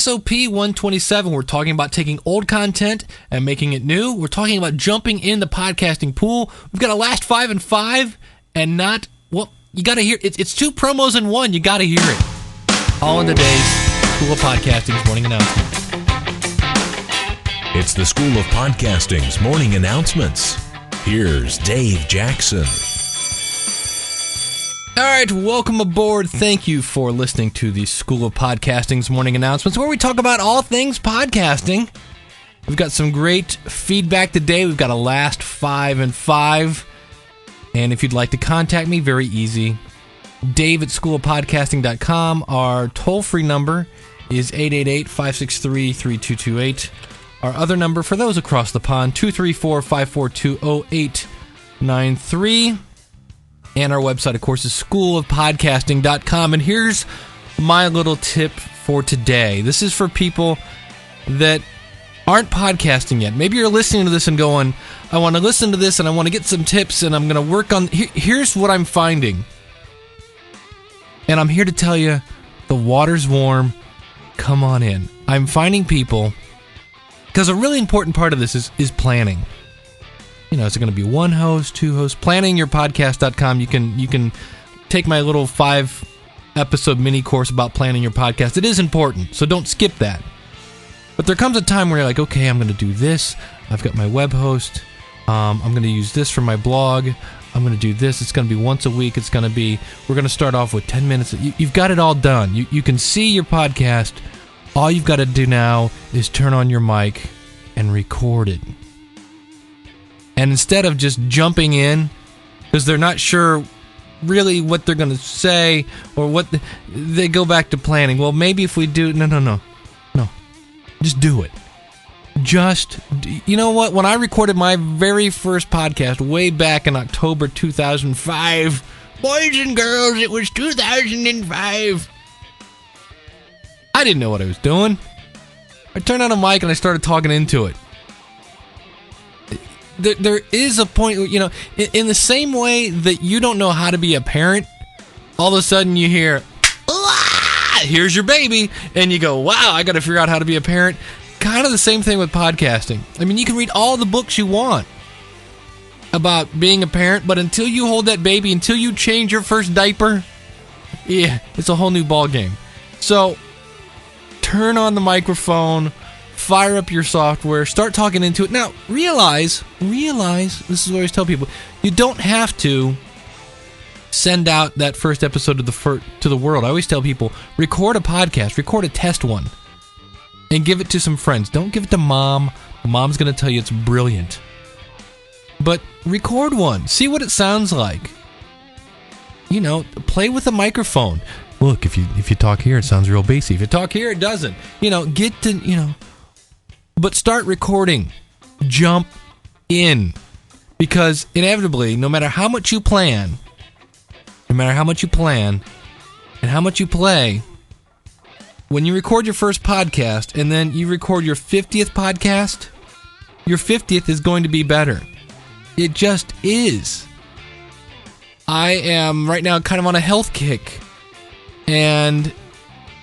SOP 127, we're talking about taking old content and making it new. We're talking about jumping in the podcasting pool. We've got a last 5 and 5, and not, well, you got to hear, it's 2 promos in 1. You got to hear it. All in today's School of Podcasting's morning announcement. It's the School of Podcasting's morning announcements. Here's Dave Jackson. All right, welcome aboard. Thank you for listening to the School of Podcasting's morning announcements, where we talk about all things podcasting. We've got some great feedback today. We've got a last 5 and 5. And if you'd like to contact me, very easy. Dave at schoolofpodcasting.com. Our toll-free number is 888-563-3228. Our other number for those across the pond, 234-542-0893. And our website, of course, is schoolofpodcasting.com. And here's my little tip for today. This is for people that aren't podcasting yet. Maybe you're listening to this and going, I want to listen to this and I want to get some tips and I'm going to work on... Here's what I'm finding. And I'm here to tell you, the water's warm. Come on in. I'm finding people... Because a really important part of this is planning. You know, is it going to be 1 host, 2 hosts? Planningyourpodcast.com. You can take my little 5-episode mini course about planning your podcast. It is important, so don't skip that. But there comes a time where you're like, okay, I'm going to do this. I've got my web host. I'm going to use this for my blog. I'm going to do this. It's going to be once a week. We're going to start off with 10 minutes. You've got it all done. You can see your podcast. All you've got to do now is turn on your mic and record it. And instead of just jumping in, because they're not sure really what they're going to say, or what they go back to planning. Well, maybe if we do... No. Just do it. You know what? When I recorded my very first podcast way back in October 2005, boys and girls, it was 2005. I didn't know what I was doing. I turned on a mic and I started talking into it. There is a point where, you know, in the same way that you don't know how to be a parent, all of a sudden you hear, here's your baby, and you go, wow, I got to figure out how to be a parent. Kind of the same thing with podcasting. I mean, you can read all the books you want about being a parent, but until you hold that baby, until you change your first diaper, yeah, it's a whole new ball game. So, turn on the microphone, fire up your software, start talking into it. Now, realize, this is what I always tell people, you don't have to send out that first episode to the world. I always tell people, record a podcast, record a test one, and give it to some friends. Don't give it to mom. Mom's going to tell you it's brilliant. But record one. See what it sounds like. You know, play with a microphone. Look, if you talk here, it sounds real bassy. If you talk here, it doesn't. You know, but start recording. Jump in. Because inevitably, no matter how much you plan, and how much you play, when you record your first podcast and then you record your 50th podcast, your 50th is going to be better. It just is. I am right now kind of on a health kick. And,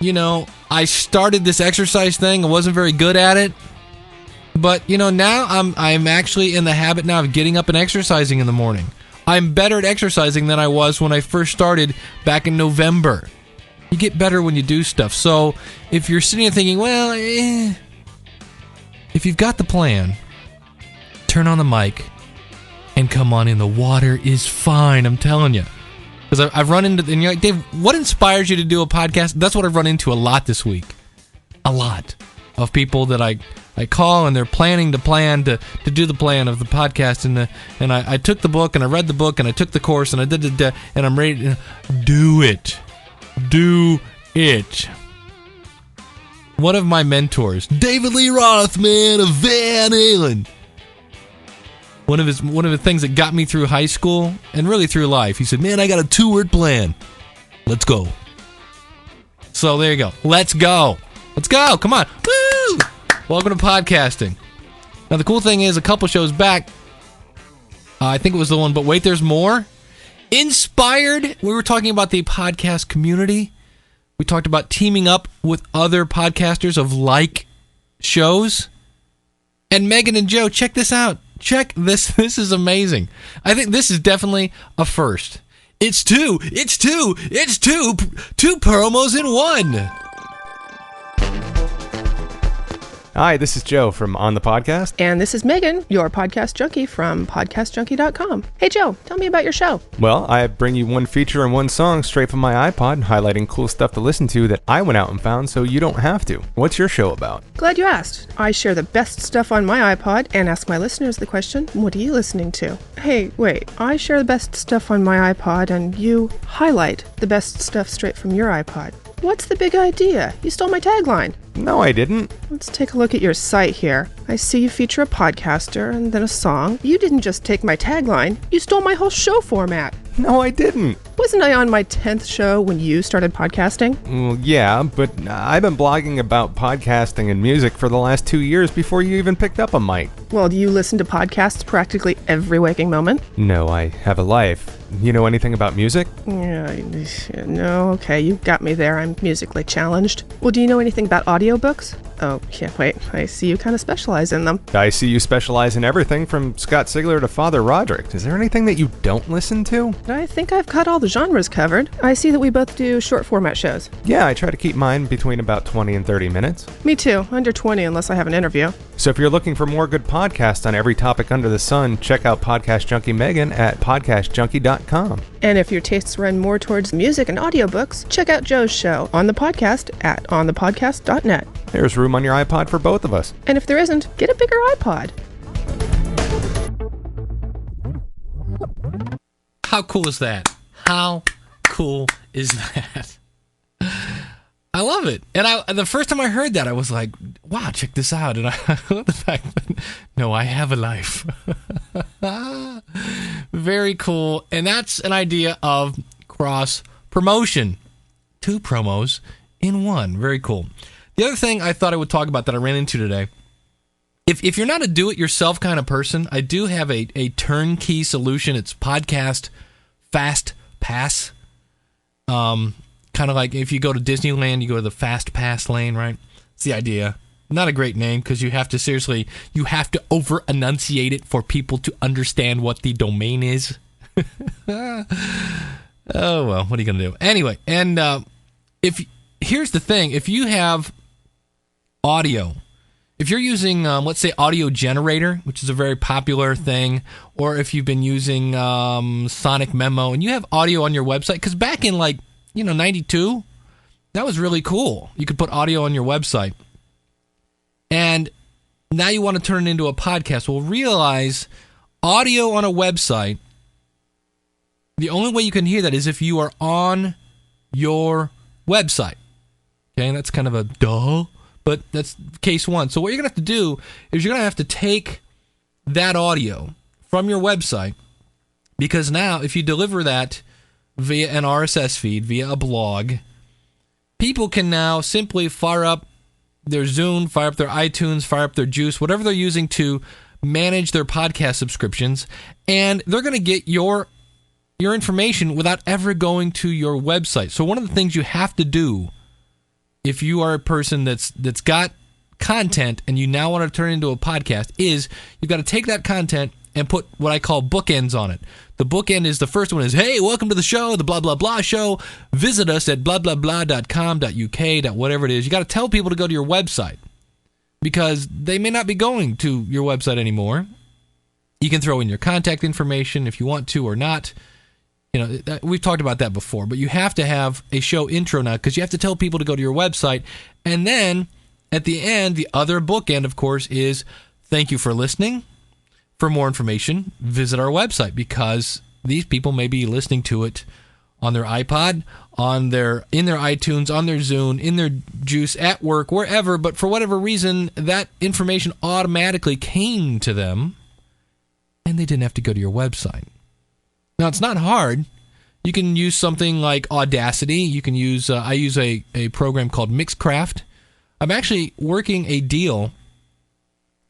you know, I started this exercise thing. I wasn't very good at it. But, you know, now I'm actually in the habit now of getting up and exercising in the morning. I'm better at exercising than I was when I first started back in November. You get better when you do stuff. So if you're sitting there thinking, well, if you've got the plan, turn on the mic and come on in. The water is fine, I'm telling you. Because I've run into, and you're like, Dave, what inspires you to do a podcast? That's what I've run into a lot this week. A lot of people that I call and they're planning to do the plan of the podcast, and I took the book and I read the book and I took the course and I did and I'm ready to do it. Do it. One of my mentors, David Lee Roth, man, of Van Halen. One of the things that got me through high school and really through life, he said, man, I got a 2-word plan. Let's go. So there you go. Let's go. Come on. Woo! Welcome to podcasting. Now, the cool thing is, a couple shows back, I think it was the one, but wait, there's more. Inspired. We were talking about the podcast community. We talked about teaming up with other podcasters of like shows. And Megan and Joe, check this out. Check this. This is amazing. I think this is definitely a first. It's two promos in one. Hi, this is Joe from On the Podcast. And this is Megan, your podcast junkie from podcastjunkie.com. Hey, Joe, tell me about your show. Well, I bring you one feature and one song straight from my iPod, highlighting cool stuff to listen to that I went out and found so you don't have to. What's your show about? Glad you asked. I share the best stuff on my iPod and ask my listeners the question, what are you listening to? Hey, wait, I share the best stuff on my iPod and you highlight the best stuff straight from your iPod. What's the big idea? You stole my tagline. No, I didn't. Let's take a look at your site here. I see you feature a podcaster and then a song. You didn't just take my tagline, you stole my whole show format. No, I didn't. Wasn't I on my 10th show when you started podcasting? Well, yeah, but I've been blogging about podcasting and music for the last 2 years before you even picked up a mic. Well, do you listen to podcasts practically every waking moment? No, I have a life. You know anything about music? Yeah, no, okay, you got me there. I'm musically challenged. Well, do you know anything about audiobooks? Oh, yeah, wait, I see you kind of specialize in them. I see you specialize in everything from Scott Sigler to Father Roderick. Is there anything that you don't listen to? I think I've got all the genres covered. I see that we both do short format shows. Yeah, I try to keep mine between about 20 and 30 minutes. Me too, under 20 unless I have an interview. So if you're looking for more good podcasts on every topic under the sun, check out Podcast Junkie Megan at podcastjunkie.com. And if your tastes run more towards music and audiobooks, check out Joe's show, On the Podcast, at onthepodcast.net. There's room on your iPod for both of us. And if there isn't, get a bigger iPod. How cool is that? How cool is that? I love it. And the first time I heard that, I was like, wow, check this out. And I love the fact that, no, I have a life. Very cool. And that's an idea of cross-promotion. 2 promos in one. Very cool. The other thing I thought I would talk about that I ran into today, if you're not a do-it-yourself kind of person, I do have a turnkey solution. It's Podcast Fast Pass. Kind of like if you go to Disneyland, you go to the Fast Pass lane, right? It's the idea. Not a great name because you have to over-enunciate it for people to understand what the domain is. Oh, well, what are you going to do? Anyway, and here's the thing. If you have audio, if you're using, let's say, Audio Generator, which is a very popular thing, or if you've been using Sonic Memo, and you have audio on your website, because back in 92, that was really cool. You could put audio on your website. And now you want to turn it into a podcast. Well, realize audio on a website, the only way you can hear that is if you are on your website. Okay, that's kind of a duh, but that's case one. So what you're going to have to do is you're going to have to take that audio from your website, because now if you deliver that via an RSS feed, via a blog, people can now simply fire up their Zune, fire up their iTunes, fire up their Juice, whatever they're using to manage their podcast subscriptions, and they're going to get your information without ever going to your website. So one of the things you have to do if you are a person that's got content and you now want to turn it into a podcast is you've got to take that content and put what I call bookends on it. The bookend is, the first one is, hey, welcome to the show, the blah, blah, blah show. Visit us at blah, blah, blah.com.uk, whatever it is. You got to tell people to go to your website because they may not be going to your website anymore. You can throw in your contact information if you want to or not. We've talked about that before, but you have to have a show intro now because you have to tell people to go to your website. And then at the end, the other bookend, of course, is thank you for listening. For more information, visit our website, because these people may be listening to it on their iPod, in their iTunes, on their Zune, in their Juice, at work, wherever, but for whatever reason, that information automatically came to them, and they didn't have to go to your website. Now, it's not hard. You can use something like Audacity. You can use, I use a program called Mixcraft. I'm actually working a deal.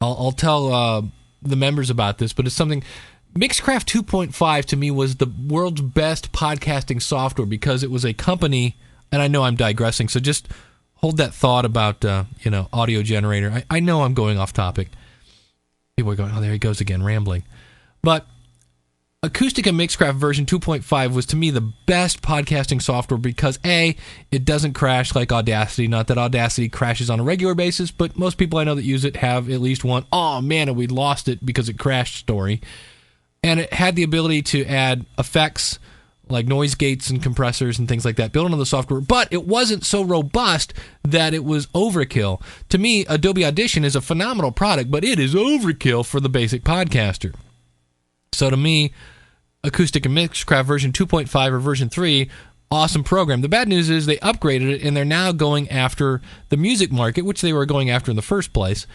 I'll tell the members about this, but it's something. Mixcraft 2.5 to me was the world's best podcasting software because it was a company and I know I'm digressing, so just hold that thought about, audio generator. I know I'm going off topic. People are going, oh, there he goes again, rambling. But Acoustica Mixcraft version 2.5 was to me the best podcasting software because A, it doesn't crash like Audacity. Not that Audacity crashes on a regular basis, but most people I know that use it have at least one, oh man, we lost it because it crashed story. And it had the ability to add effects like noise gates and compressors and things like that built into the software, but it wasn't so robust that it was overkill. To me, Adobe Audition is a phenomenal product, but it is overkill for the basic podcaster. So to me, Acoustica Mixcraft version 2.5 or version 3, awesome program. The bad news is they upgraded it, and they're now going after the music market, which they were going after in the first place.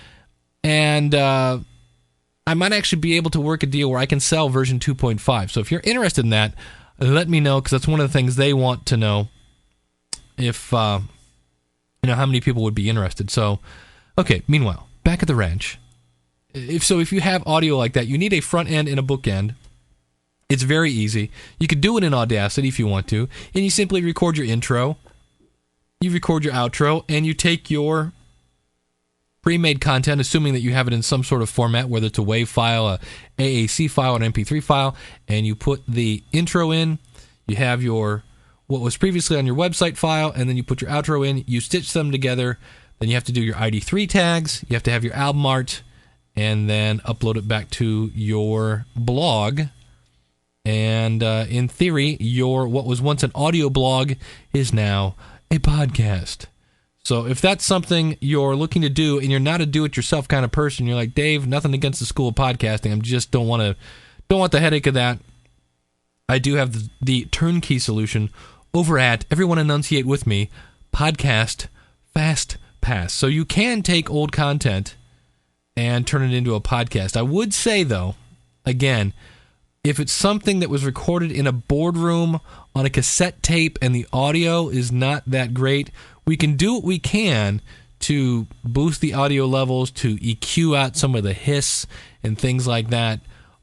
And I might actually be able to work a deal where I can sell version 2.5. So if you're interested in that, let me know, because that's one of the things they want to know, if, how many people would be interested. So, okay, meanwhile, back at the ranch. If you have audio like that, you need a front end and a book end. It's very easy. You could do it in Audacity if you want to, and you simply record your intro, you record your outro, and you take your pre-made content, assuming that you have it in some sort of format, whether it's a WAV file, a AAC file, an MP3 file, and you put the intro in, you have your what was previously on your website file, and then you put your outro in, you stitch them together, then you have to do your ID3 tags, you have to have your album art, and then upload it back to your blog. And in theory, your what was once an audio blog is now a podcast. So if that's something you're looking to do and you're not a do-it-yourself kind of person, you're like, Dave, nothing against the school of podcasting, I just don't want the headache of that. I do have the turnkey solution over at, everyone enunciate with me, Podcast Fast Pass. So you can take old content and turn it into a podcast. I would say, though, again, if it's something that was recorded in a boardroom on a cassette tape and the audio is not that great, we can do what we can to boost the audio levels, to EQ out some of the hiss and things like that.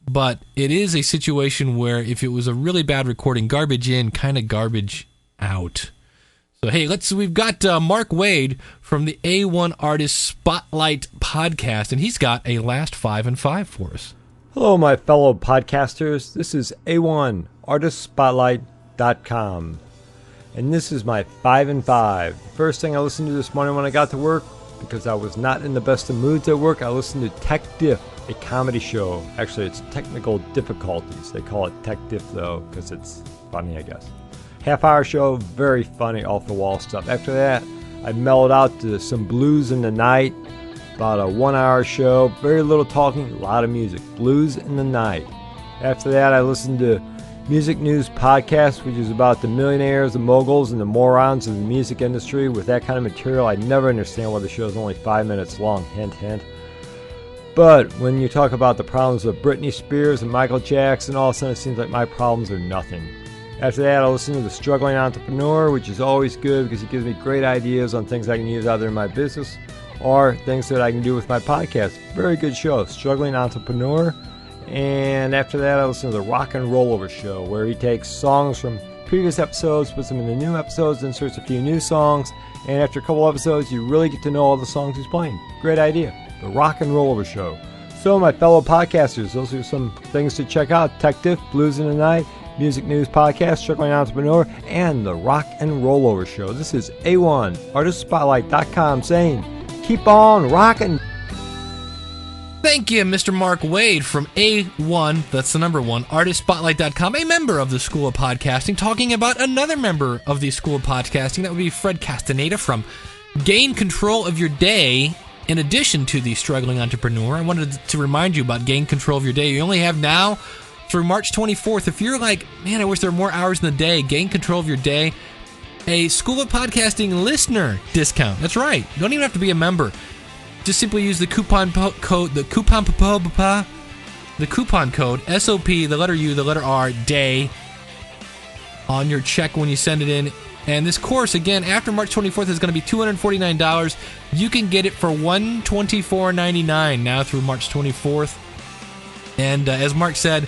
But it is a situation where if it was a really bad recording, garbage in, kind of garbage out. So, hey, we've got Mark Wade from the A1 Artist Spotlight podcast, and he's got a last 5 and 5 for us. Hello, my fellow podcasters. This is A1ArtistSpotlight.com, and this is my 5 and 5. The first thing I listened to this morning when I got to work, because I was not in the best of moods at work, I listened to Tech Diff, a comedy show. Actually, it's Technical Difficulties. They call it Tech Diff, though, because it's funny, I guess. Half-hour show, very funny, off-the-wall stuff. After that, I mellowed out to some Blues in the Night, about a 1-hour show, very little talking, a lot of music. Blues in the Night. After that, I listened to Music News Podcast, which is about the millionaires, the moguls, and the morons of the music industry. With that kind of material, I never understand why the show is only 5 minutes long. Hint, hint. But when you talk about the problems of Britney Spears and Michael Jackson, all of a sudden it seems like my problems are nothing. After that, I listen to The Struggling Entrepreneur, which is always good because it gives me great ideas on things I can use either in my business or things that I can do with my podcast. Very good show, Struggling Entrepreneur. And after that, I listen to The Rock and Rollover Show, where he takes songs from previous episodes, puts them in the new episodes, inserts a few new songs, and after a couple episodes, you really get to know all the songs he's playing. Great idea. The Rock and Rollover Show. So, my fellow podcasters, those are some things to check out. Tech Diff, Blues in the Night, Music News Podcast, Struggling Entrepreneur, and The Rock and Rollover Show. This is A1, ArtistSpotlight.com saying, keep on rocking. Thank you, Mr. Mark Wade from A1, that's the number 1, ArtistSpotlight.com, a member of the School of Podcasting, talking about another member of the School of Podcasting. That would be Fred Castaneda from Gain Control of Your Day. In addition to the Struggling Entrepreneur, I wanted to remind you about Gain Control of Your Day. You only have now through March 24th. If you're like, man, I wish there were more hours in the day, Gain Control of Your Day, a School of Podcasting listener discount. That's right. You don't even have to be a member. Just simply use the coupon code, SOP, the letter U, the letter R, day, on your check when you send it in. And this course, again, after March 24th is going to be $249. You can get it for $124.99 now through March 24th. And as Mark said,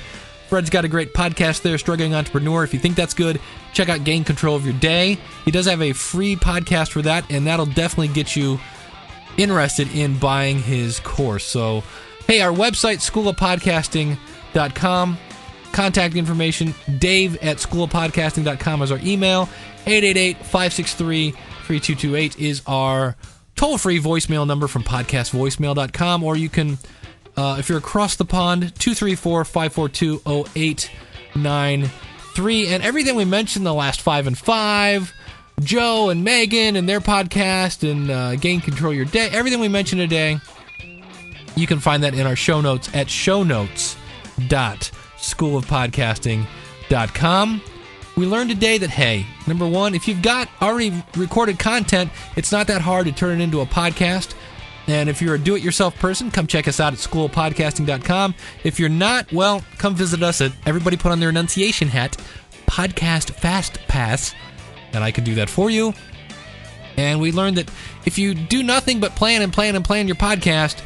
Fred's got a great podcast there, Struggling Entrepreneur. If you think that's good, check out Gain Control of Your Day. He does have a free podcast for that, and that'll definitely get you interested in buying his course. So, hey, our website, schoolofpodcasting.com. Contact information, dave@schoolofpodcasting.com is our email. 888-563-3228 is our toll-free voicemail number from podcastvoicemail.com, or you can, if you're across the pond, 234-542-0893. And everything we mentioned, the last 5 and 5, Joe and Megan and their podcast, and Gain Control Your Day, everything we mentioned today, you can find that in our show notes at shownotes.schoolofpodcasting.com. We learned today that, hey, number one, if you've got already recorded content, it's not that hard to turn it into a podcast. And if you're a do-it-yourself person, come check us out at schoolofpodcasting.com. If you're not, well, come visit us at, everybody put on their enunciation hat, Podcast Fast Pass, and I can do that for you. And we learned that if you do nothing but plan your podcast,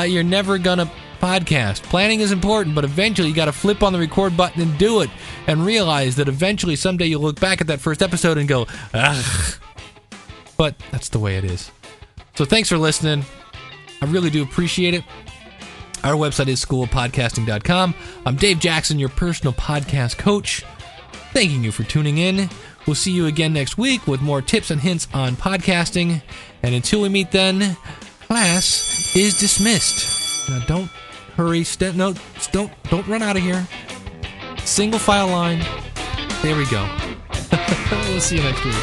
you're never going to podcast. Planning is important, but eventually you got to flip on the record button and do it, and realize that eventually someday you'll look back at that first episode and go, ugh. But that's the way it is. So thanks for listening. I really do appreciate it. Our website is schoolofpodcasting.com. I'm Dave Jackson, your personal podcast coach. Thanking you for tuning in. We'll see you again next week with more tips and hints on podcasting. And until we meet then, class is dismissed. Now don't hurry. Don't run out of here. Single file line. There we go. We'll see you next week.